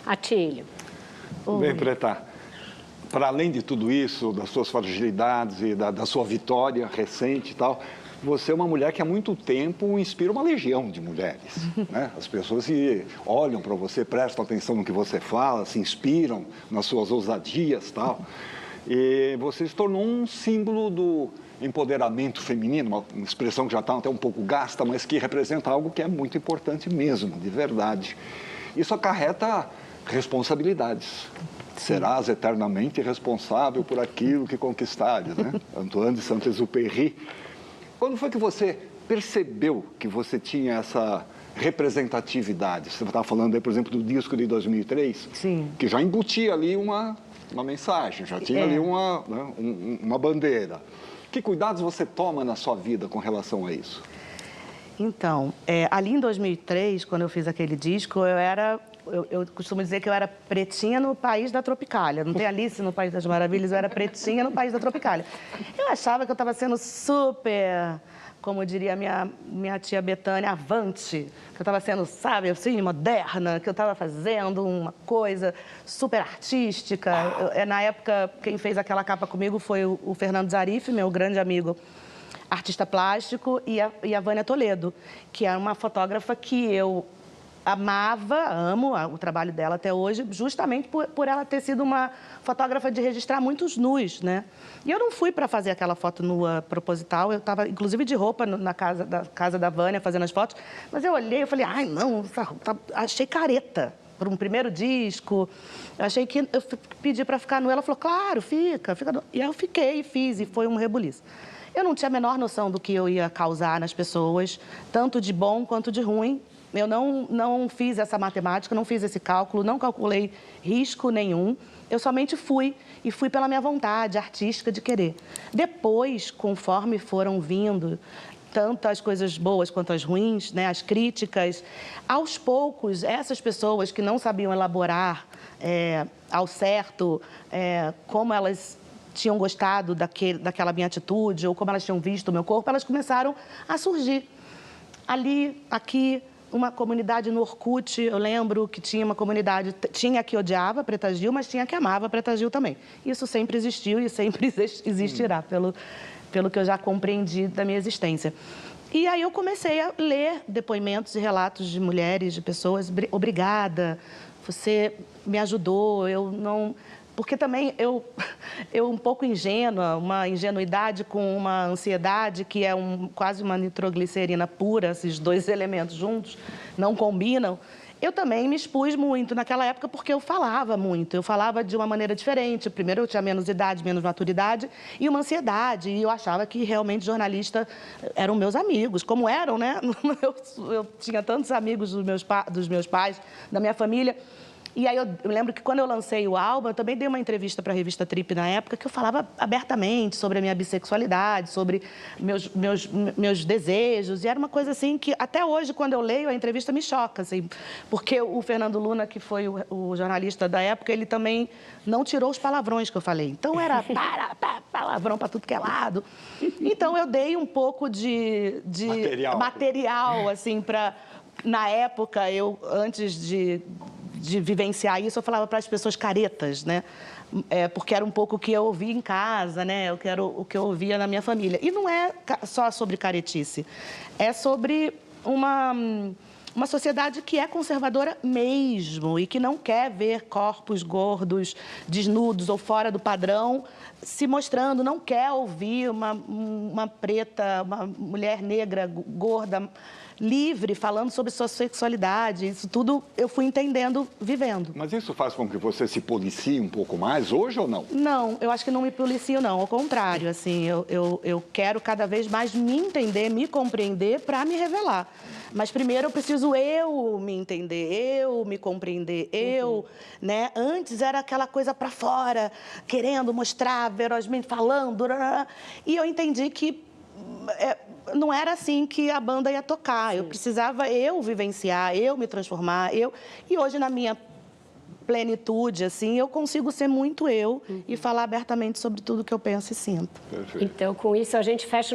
Atílio. Bem, Preta, para além de tudo isso, das suas fragilidades e da sua vitória recente e tal, você é uma mulher que há muito tempo inspira uma legião de mulheres, né? As pessoas olham para você, prestam atenção no que você fala, se inspiram nas suas ousadias e tal. E você se tornou um símbolo do empoderamento feminino, uma expressão que já está até um pouco gasta, mas que representa algo que é muito importante mesmo, de verdade. Isso acarreta responsabilidades. Serás eternamente responsável por aquilo que conquistares, né? Antoine de Saint-Exupéry. Quando foi que você percebeu que você tinha essa representatividade? Você estava falando aí, por exemplo, do disco de 2003, Sim. Que já embutia ali uma mensagem, já tinha ali uma bandeira. Que cuidados você toma na sua vida com relação a isso? Então, ali em 2003, quando eu fiz aquele disco, eu costumo dizer que eu era pretinha no país da Tropicália. Não tem Alice no País das Maravilhas, eu era pretinha no país da Tropicália. Eu achava que eu estava sendo super, como diria minha tia Betânia, avante. Que eu estava sendo, sabe, assim, moderna, que eu estava fazendo uma coisa super artística. Na época, quem fez aquela capa comigo foi o Fernando Zarif, meu grande amigo, artista plástico, e a Vânia Toledo, que é uma fotógrafa que eu amo o trabalho dela até hoje, justamente por ela ter sido uma fotógrafa de registrar muitos nus, né? E eu não fui para fazer aquela foto nua proposital, eu estava, inclusive, de roupa na casa da Vânia, fazendo as fotos, mas eu olhei e falei, ai, não, achei careta para um primeiro disco, eu pedi para ficar nua, ela falou, claro, fica nua. E eu fiquei, fiz, e foi um rebuliço. Eu não tinha a menor noção do que eu ia causar nas pessoas, tanto de bom quanto de ruim. Eu não fiz essa matemática, não fiz esse cálculo, não calculei risco nenhum. Eu somente fui, e fui pela minha vontade artística de querer. Depois, conforme foram vindo tanto as coisas boas quanto as ruins, né, as críticas, aos poucos, essas pessoas que não sabiam elaborar ao certo como elas tinham gostado daquela minha atitude ou como elas tinham visto o meu corpo, elas começaram a surgir. Ali, aqui, uma comunidade no Orkut, eu lembro que tinha uma comunidade, tinha que odiava Preta Gil, mas tinha que amava Preta Gil também. Isso sempre existiu e sempre existirá, pelo que eu já compreendi da minha existência. E aí eu comecei a ler depoimentos e relatos de mulheres, de pessoas, obrigada, você me ajudou, eu não... Porque também eu um pouco ingênua, uma ingenuidade com uma ansiedade que é quase uma nitroglicerina pura, esses dois elementos juntos, não combinam. Eu também me expus muito naquela época porque eu falava muito, eu falava de uma maneira diferente. Primeiro eu tinha menos idade, menos maturidade e uma ansiedade. E eu achava que realmente jornalistas eram meus amigos, como eram, né? Eu tinha tantos amigos dos meus pais, da minha família. E aí eu lembro que quando eu lancei o álbum, eu também dei uma entrevista para a revista Trip na época, que eu falava abertamente sobre a minha bissexualidade, sobre meus desejos. E era uma coisa assim que até hoje, quando eu leio a entrevista, me choca, assim, porque o Fernando Luna, que foi o jornalista da época, ele também não tirou os palavrões que eu falei. Então era palavrão para tudo que é lado. Então eu dei um pouco de material assim, para... Na época, antes de vivenciar isso, eu falava para as pessoas caretas, né? Porque era um pouco o que eu ouvia em casa, né? O que eu ouvia na minha família. E não é só sobre caretice, é sobre uma sociedade que é conservadora mesmo e que não quer ver corpos gordos, desnudos ou fora do padrão se mostrando, não quer ouvir uma preta, uma mulher negra, gorda, livre, falando sobre sua sexualidade. Isso tudo eu fui entendendo, vivendo. Mas isso faz com que você se policie um pouco mais hoje ou não? Não, eu acho que não me policio, não. Ao contrário, assim, eu quero cada vez mais me entender, me compreender para me revelar. Mas primeiro eu preciso me entender, me compreender, né? Antes era aquela coisa para fora, querendo mostrar, ferozmente falando, e eu entendi que não era assim que a banda ia tocar. Sim. Eu precisava vivenciar, me transformar, E hoje, na minha plenitude, assim, eu consigo ser muito e falar abertamente sobre tudo que eu penso e sinto. Perfeito. Então, com isso, a gente fecha